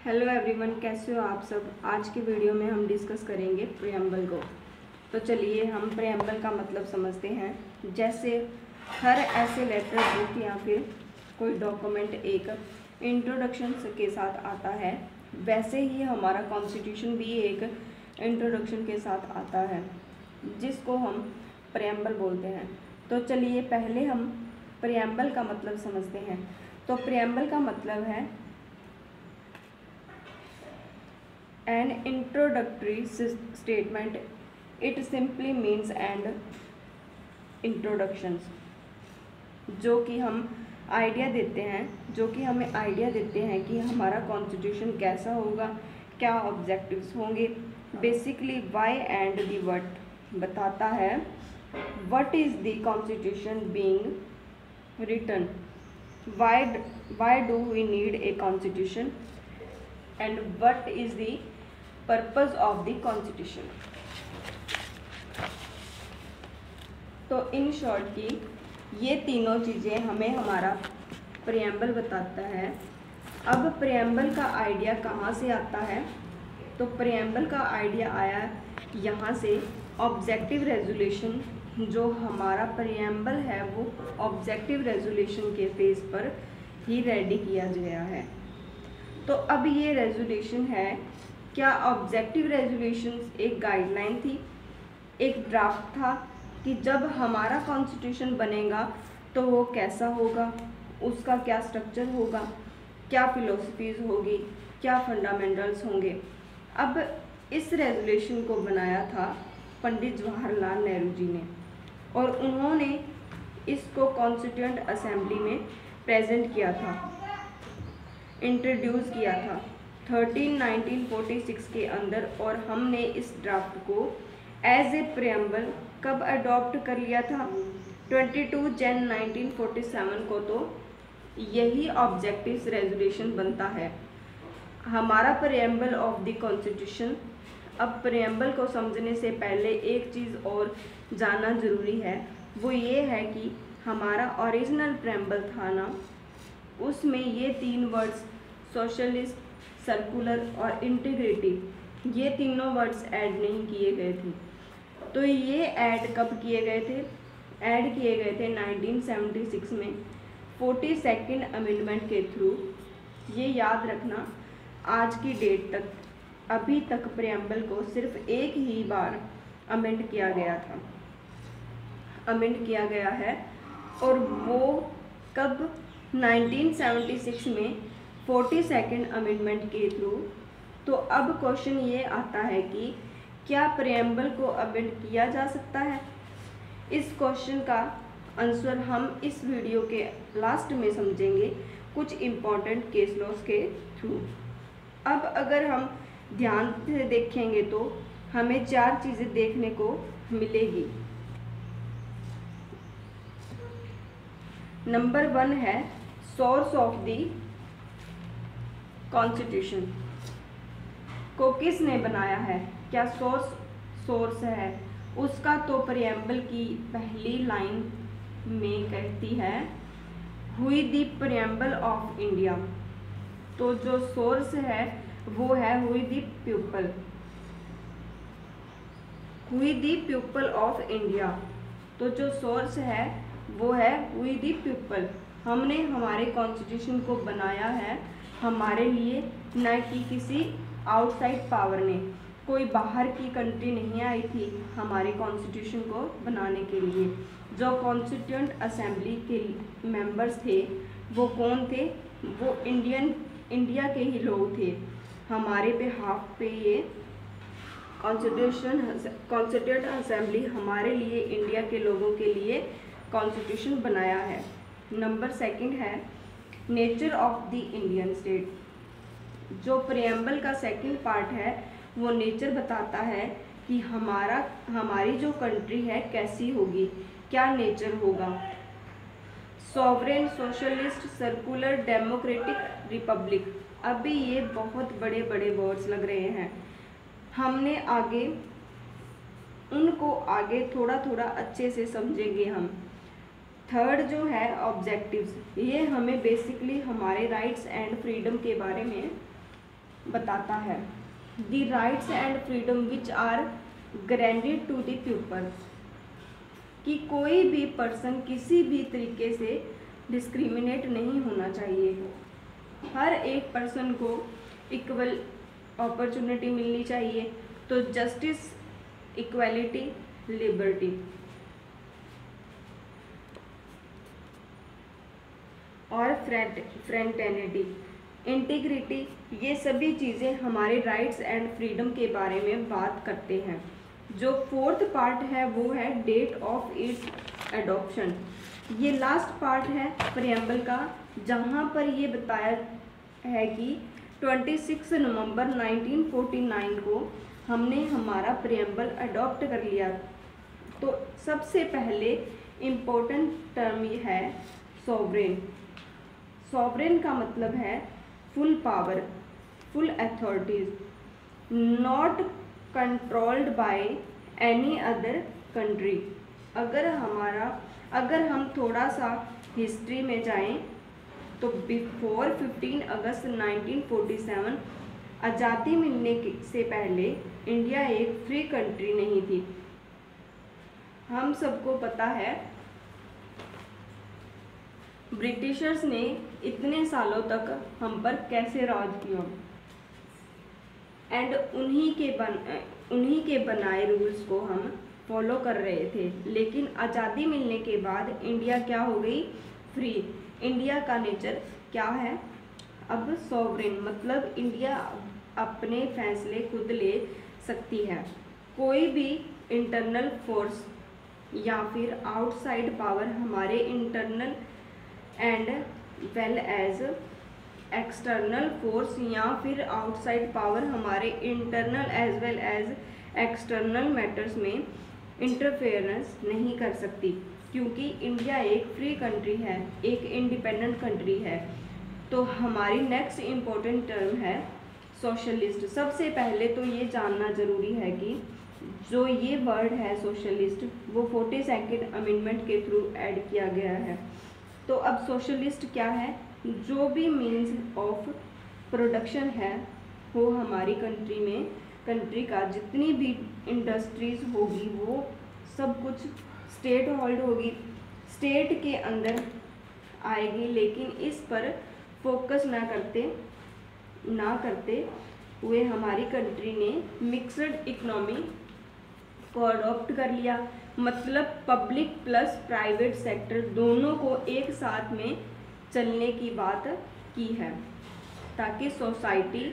Hello everyone, कैसे हो आप सब। आज की वीडियो में हम डिस्कस करेंगे प्रियम्बल को। तो चलिए हम प्रियम्बल का मतलब समझते हैं। जैसे हर ऐसे लेटर बुक या फिर कोई डॉक्यूमेंट एक इंट्रोडक्शन के साथ आता है, वैसे ही हमारा कॉन्स्टिट्यूशन भी एक इंट्रोडक्शन के साथ आता है, जिसको हम प्रियम्बल बोलते हैं। तो चलिए पहले हम प्रियम्बल का मतलब समझते हैं। तो प्रियम्बल का मतलब है an introductory statement. It simply means an introductions, जो कि हम आइडिया देते हैं, जो कि हमें आइडिया देते हैं कि हमारा कॉन्स्टिट्यूशन कैसा होगा, क्या ऑब्जेक्टिव्स होंगे। Basically why and the what बताता है। What is the constitution being written, why do we need a constitution and what is the purpose of the constitution. तो इन शॉर्ट की ये तीनों चीज़ें हमें हमारा प्रियम्बल बताता है। अब प्रियम्बल का आइडिया कहाँ से आता है? तो प्रियम्बल का आइडिया आया यहाँ से। ऑब्जेक्टिव रेजोल्यूशन, जो हमारा प्रियम्बल है वो ऑब्जेक्टिव रेजोल्यूशन के फेस पर ही रेडी किया गया है। तो अब ये रेजोल्यूशन है, क्या ऑब्जेक्टिव रेजोल्यूशन एक गाइडलाइन थी, एक ड्राफ्ट था कि जब हमारा कॉन्स्टिट्यूशन बनेगा तो वो कैसा होगा, उसका क्या स्ट्रक्चर होगा, क्या फिलोसफीज होगी, क्या फंडामेंटल्स होंगे। अब इस रेजोल्यूशन को बनाया था पंडित जवाहरलाल नेहरू जी ने, और उन्होंने इसको कॉन्स्टिट्यूएंट असेंबली में प्रेजेंट किया था, इंट्रोड्यूस किया था 1946 के अंदर। और हमने इस ड्राफ्ट को एज ए प्रियम्बल कब अडॉप्ट कर लिया था? 22 जन 1947 को। तो यही ऑब्जेक्टिव्स रेजोल्यूशन बनता है हमारा प्रियम्बल ऑफ द कॉन्स्टिट्यूशन। अब प्रियम्बल को समझने से पहले एक चीज़ और जानना ज़रूरी है, वो ये है कि हमारा ओरिजिनल प्रियम्बल था ना, उसमें ये तीन वर्ड्स सोशलिस्ट, सर्कुलर और इंटीग्रिटी, ये तीनों वर्ड्स ऐड नहीं किए गए थे। तो ये ऐड कब किए गए थे? ऐड किए गए थे 1976 में 42nd अमेंडमेंट के थ्रू। ये याद रखना, आज की डेट तक अभी तक प्रियम्बल को सिर्फ एक ही बार अमेंड किया गया था, अमेंड किया गया है। और वो कब? 1976 में 42nd अमेंडमेंट के थ्रू। तो अब क्वेश्चन ये आता है कि क्या प्रियम्बल को अमेंड किया जा सकता है? इस क्वेश्चन का आंसर हम इस वीडियो के लास्ट में समझेंगे कुछ इम्पॉर्टेंट केस लॉस के थ्रू। अब अगर हम ध्यान से देखेंगे तो हमें चार चीज़ें देखने को मिलेगी। नंबर 1 है सोर्स ऑफ द कॉन्स्टिट्यूशन, को किसने बनाया है, क्या सोर्स है उसका? तो प्रियम्बल की पहली लाइन में कहती है हुई द प्रियम्बल ऑफ इंडिया। तो जो सोर्स है वो है हुई द पीपल ऑफ इंडिया। तो जो सोर्स है वो है हुई द पीपल। हमने हमारे कॉन्स्टिट्यूशन को बनाया है हमारे लिए, न कि किसी आउटसाइड पावर ने। कोई बाहर की कंट्री नहीं आई थी हमारे कॉन्स्टिट्यूशन को बनाने के लिए। जो कॉन्स्टिट्यूएंट असेंबली के मेंबर्स थे वो कौन थे? वो इंडिया के ही लोग थे। हमारे बिहाफ पे ये कॉन्स्टिट्यूएंट असेंबली हमारे लिए, इंडिया के लोगों के लिए कॉन्स्टिट्यूशन बनाया है। नंबर 2 है nature of the Indian state. जो प्रियम्बल का सेकंड पार्ट है वो नेचर बताता है कि हमारी जो कंट्री है कैसी होगी, क्या नेचर होगा। Sovereign, socialist, circular, democratic, Republic. अभी ये बहुत बड़े बड़े वर्ड्स लग रहे हैं, हमने आगे उनको आगे थोड़ा थोड़ा अच्छे से समझेंगे हम। थर्ड जो है ऑब्जेक्टिव्स, ये हमें बेसिकली हमारे राइट्स एंड फ्रीडम के बारे में बताता है। The rights and freedom which are granted to the people, कि कोई भी पर्सन किसी भी तरीके से डिस्क्रिमिनेट नहीं होना चाहिए। हर एक पर्सन को इक्वल अपॉर्चुनिटी मिलनी चाहिए। तो जस्टिस, इक्वालिटी, लिबर्टी और फ्रेटर्निटी, इंटीग्रिटी, ये सभी चीज़ें हमारे राइट्स एंड फ्रीडम के बारे में बात करते हैं। जो फोर्थ पार्ट है वो है डेट ऑफ इट्स एडॉप्शन। ये लास्ट पार्ट है प्रियम्बल का, जहाँ पर ये बताया है कि 26 नवंबर 1949 को हमने हमारा प्रियम्बल अडॉप्ट कर लिया। तो सबसे पहले इम्पोर्टेंट टर्म ये है सॉवरेन। सॉवरेन का मतलब है full power, full authorities, not controlled by any other country. अगर हम थोड़ा सा हिस्ट्री में जाएं तो बिफोर 15 अगस्त 1947 आज़ादी मिलने से पहले इंडिया एक फ्री कंट्री नहीं थी। हम सबको पता है ब्रिटिशर्स ने इतने सालों तक हम पर कैसे राज किया, एंड उन्हीं के बनाए रूल्स को हम फॉलो कर रहे थे। लेकिन आज़ादी मिलने के बाद इंडिया क्या हो गई? फ्री। इंडिया का नेचर क्या है अब? सॉवरेन, मतलब इंडिया अपने फैसले खुद ले सकती है। कोई भी इंटरनल फोर्स या फिर आउटसाइड पावर हमारे internal and well as external force या फिर आउटसाइड पावर हमारे internal as well as external matters में इंटरफेरेंस नहीं कर सकती, क्योंकि इंडिया एक फ्री कंट्री है, एक इंडिपेंडेंट कंट्री है। तो हमारी नेक्स्ट इम्पोर्टेंट टर्म है सोशलिस्ट। सबसे पहले तो ये जानना ज़रूरी है कि जो ये वर्ड है सोशलिस्ट वो 42nd अमेंडमेंट के थ्रू ऐड किया गया है। तो अब सोशलिस्ट क्या है? जो भी मीन्स ऑफ प्रोडक्शन है वो हमारी कंट्री का जितनी भी इंडस्ट्रीज होगी वो सब कुछ स्टेट होल्ड होगी, स्टेट के अंदर आएगी। लेकिन इस पर फोकस ना करते हुए हमारी कंट्री ने मिक्सड इकोनॉमी को अडॉप्ट कर लिया। मतलब पब्लिक प्लस प्राइवेट सेक्टर दोनों को एक साथ में चलने की बात की है, ताकि सोसाइटी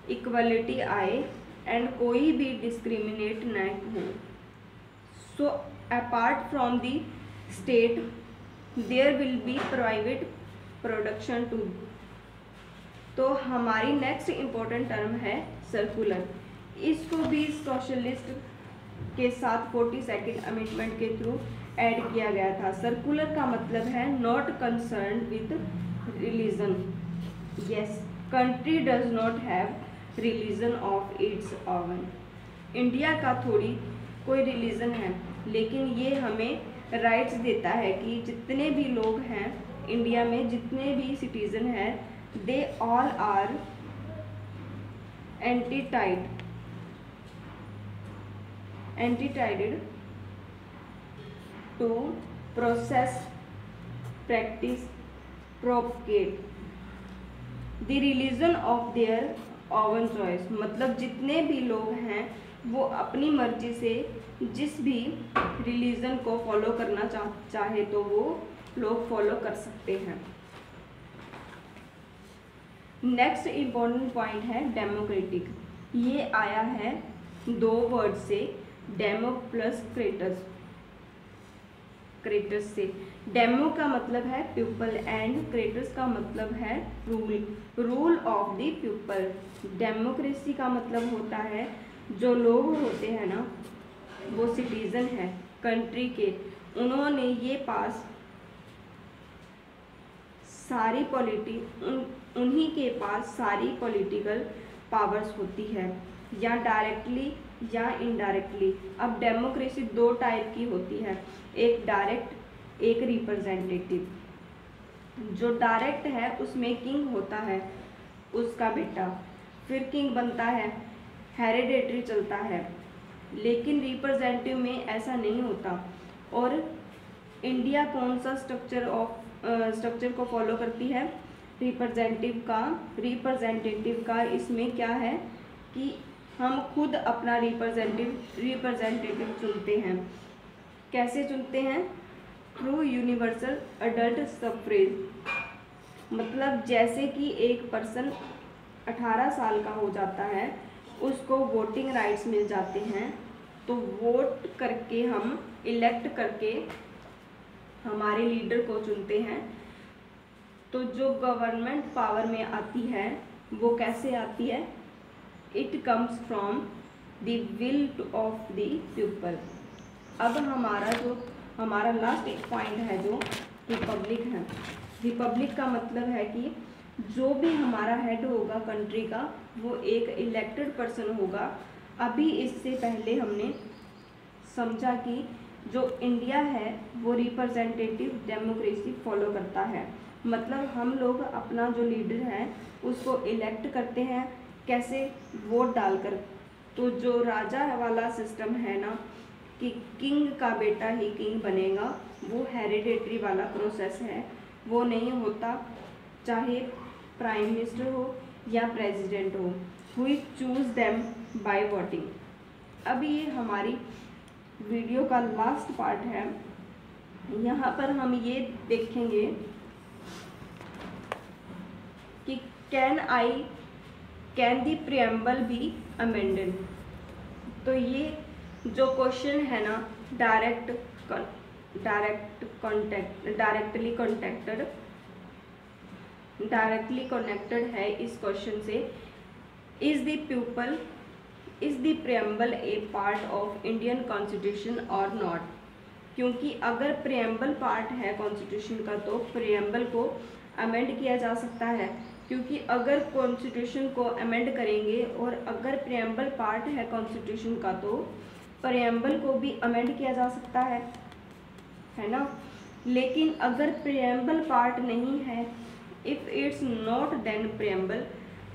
इक्वलिटी आए एंड कोई भी डिस्क्रिमिनेट न हो। So apart from the state there will be private production too. तो हमारी नेक्स्ट इम्पोर्टेंट टर्म है सर्कुलर। इसको भी सोशलिस्ट के साथ 42nd अमेंडमेंट के थ्रू ऐड किया गया था। सर्कुलर का मतलब है not concern with religion. Yes, country does not have religion of its oven. India का थोड़ी कोई रिलीजन है, लेकिन ये हमें राइट्स देता है कि जितने भी लोग हैं इंडिया में, जितने भी सिटीजन हैं, they all are entitled to process, practice, propagate the religion of their own choice। मतलब जितने भी लोग हैं वो अपनी मर्जी से जिस भी रिलीजन को फॉलो करना चाहे तो वो लोग फॉलो कर सकते हैं। नेक्स्ट इम्पोर्टेंट पॉइंट है डेमोक्रेटिक। ये आया है दो वर्ड से, डेमो प्लस क्रेटस से। डेमो का मतलब है पीपल एंड क्रेटस का मतलब है rule of the people. Democracy का मतलब होता है जो लोग होते हैं ना, वो सिटीजन है कंट्री के, उन्होंने ये पास सारी उन्हीं के पास सारी पॉलिटिकल पावर्स होती है, या डायरेक्टली या इनडायरेक्टली। अब डेमोक्रेसी दो टाइप की होती है, एक डायरेक्ट, एक रिप्रेजेंटेटिव। जो डायरेक्ट है उसमें किंग होता है, उसका बेटा, फिर किंग बनता है, हेरिडेटरी चलता है। लेकिन रिप्रेजेंटेटिव में ऐसा नहीं होता। और इंडिया कौन सा स्ट्रक्चर को फॉलो करती है? रिप्रेजेंटेटिव का इसमें क्या है कि हम खुद अपना रिप्रेजेंटेटिव चुनते हैं। कैसे चुनते हैं? Through universal adult suffrage. मतलब जैसे कि एक पर्सन 18 साल का हो जाता है, उसको वोटिंग राइट्स मिल जाते हैं, तो वोट करके हम इलेक्ट करके हमारे लीडर को चुनते हैं। तो जो गवर्नमेंट पावर में आती है वो कैसे आती है? It comes from the will of the people. अब हमारा लास्ट एक पॉइंट है जो रिपब्लिक है। रिपब्लिक का मतलब है कि जो भी हमारा हेड होगा कंट्री का, वो एक इलेक्टेड पर्सन होगा। अभी इससे पहले हमने समझा कि जो इंडिया है वो रिप्रेजेंटेटिव डेमोक्रेसी फॉलो करता है। मतलब हम लोग अपना जो लीडर है उसको इलेक्ट करते हैं। कैसे? वोट डालकर। तो जो राजा वाला सिस्टम है ना कि किंग का बेटा ही किंग बनेगा, वो हेरिडेटरी वाला प्रोसेस है, वो नहीं होता। चाहे प्राइम मिनिस्टर हो या प्रेसिडेंट हो, we choose them by voting. अब ये हमारी वीडियो का लास्ट पार्ट है। यहाँ पर हम ये देखेंगे कि can the preamble be amended. तो ये जो क्वेश्चन है ना डायरेक्टली कनेक्टेड है इस क्वेश्चन से। Is the preamble A part of Indian constitution और नॉट? क्योंकि अगर प्रीएम्बल पार्ट है कॉन्स्टिट्यूशन का तो प्रीएम्बल को अमेंड किया जा सकता है। क्योंकि अगर कॉन्स्टिट्यूशन को अमेंड करेंगे और अगर प्रीएम्बल पार्ट है कॉन्स्टिट्यूशन का तो प्रीएम्बल को भी अमेंड किया जा सकता है ना। लेकिन अगर प्रीएम्बल पार्ट नहीं है, if it's not then preamble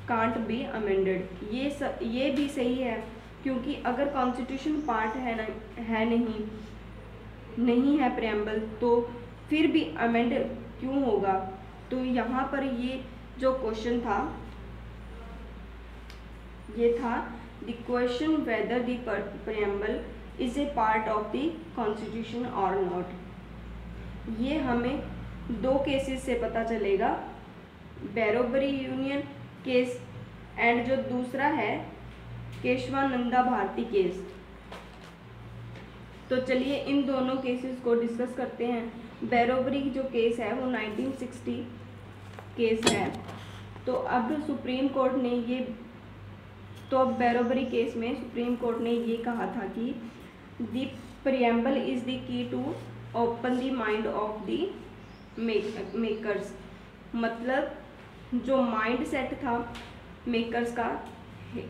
can't be amended. ये भी सही है, क्योंकि अगर कॉन्स्टिट्यूशन पार्ट नहीं है प्रीएम्बल, तो फिर भी अमेंड क्यों होगा? तो यहाँ पर ये जो क्वेश्चन था ये था the question whether the preamble is a part of the constitution और नॉट। ये हमें दो केसेस से पता चलेगा, बैरोबरी यूनियन केस एंड जो दूसरा है केशवानंदा भारती केस। तो चलिए इन दोनों केसेस को डिस्कस करते हैं। बैरोबरी जो केस है वो 1960 केस है। तो अब सुप्रीम कोर्ट ने अब बैरोबरी केस में सुप्रीम कोर्ट ने ये कहा था कि the preamble is the key to open the mind of the makers. मतलब जो माइंड सेट था मेकर्स का,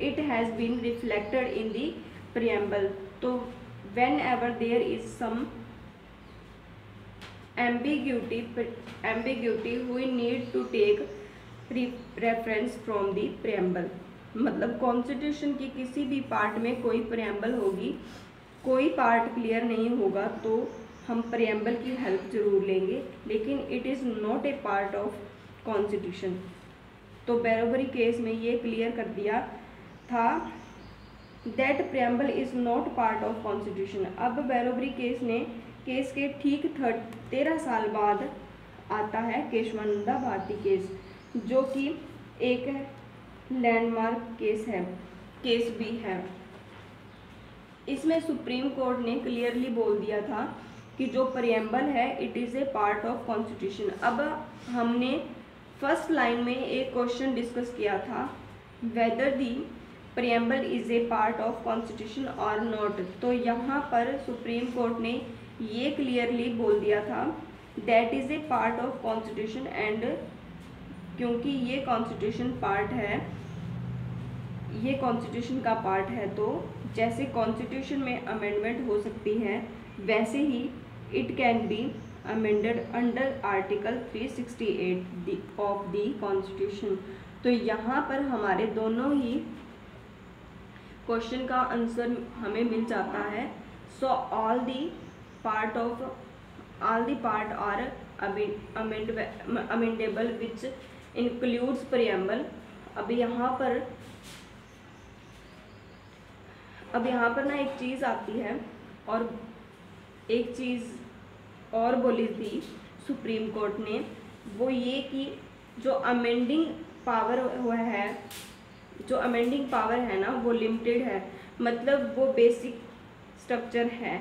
it has been reflected in the preamble. तो whenever there is some ambiguity we need to take reference from the preamble। मतलब constitution की किसी भी part में कोई प्रीएम्बल होगी, कोई पार्ट क्लियर नहीं होगा तो हम प्रीएम्बल की हेल्प जरूर लेंगे, लेकिन it is not a part of constitution. तो बैरोबरी केस में ये क्लियर कर दिया था that preamble is not part of constitution. अब बैरोबरी केस के ठीक 13 साल बाद आता है केशवानंदा भारती केस, जो कि एक लैंडमार्क केस भी है। इसमें सुप्रीम कोर्ट ने क्लियरली बोल दिया था कि जो प्रीएम्बल है it is a part of constitution. अब हमने फर्स्ट लाइन में एक क्वेश्चन डिस्कस किया था, weather the preamble is a part of constitution और नॉट। तो यहाँ पर सुप्रीम कोर्ट ने ये क्लियरली बोल दिया था that is a part of constitution and क्योंकि ये कॉन्स्टिट्यूशन का पार्ट है, तो जैसे कॉन्स्टिट्यूशन में अमेंडमेंट हो सकती है वैसे ही it can be amended under article 368 of the constitution. तो यहाँ पर हमारे दोनों ही क्वेश्चन का आंसर हमें मिल जाता है। So all the part are amendable which includes preamble. अब यहाँ पर ना एक चीज़ आती है, और एक चीज़ और बोली थी सुप्रीम कोर्ट ने, वो ये कि जो अमेंडिंग पावर है ना वो लिमिटेड है, मतलब वो बेसिक स्ट्रक्चर है,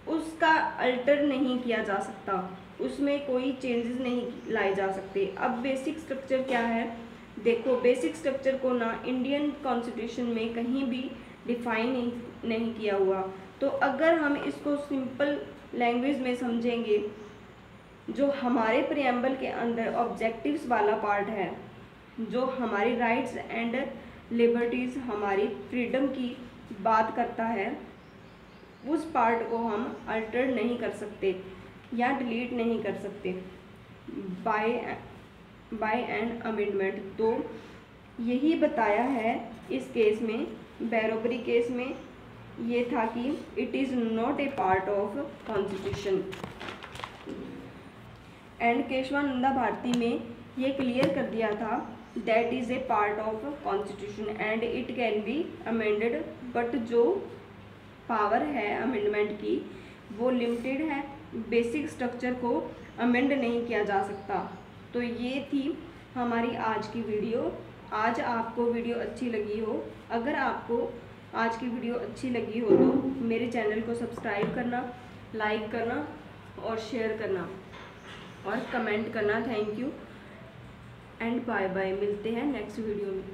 उसका अल्टर नहीं किया जा सकता, उसमें कोई चेंजेस नहीं लाए जा सकते। अब बेसिक स्ट्रक्चर क्या है, देखो बेसिक स्ट्रक्चर को ना इंडियन कॉन्स्टिट्यूशन में कहीं भी डिफाइन नहीं किया हुआ। तो अगर हम इसको सिंपल लैंग्वेज में समझेंगे, जो हमारे प्रीएम्बल के अंदर ऑब्जेक्टिव्स वाला पार्ट है, जो हमारी राइट्स एंड लिबर्टीज़, हमारी फ्रीडम की बात करता है, उस पार्ट को हम अल्टर नहीं कर सकते या डिलीट नहीं कर सकते बाय एन अमेंडमेंट। तो यही बताया है इस केस में, बैरोबरी केस में ये था कि it is not a part of constitution. And Kesavananda Bharati में ये क्लियर कर दिया था that is a part of constitution and it can be amended, but जो पावर है अमेंडमेंट की वो लिमिटेड है, बेसिक स्ट्रक्चर को अमेंड नहीं किया जा सकता। तो ये थी हमारी आज की वीडियो। आज आपको वीडियो अच्छी लगी हो, अगर आपको आज की वीडियो अच्छी लगी हो तो मेरे चैनल को सब्सक्राइब करना, लाइक करना और शेयर करना और कमेंट करना। Thank you and bye bye. मिलते हैं नेक्स्ट वीडियो में।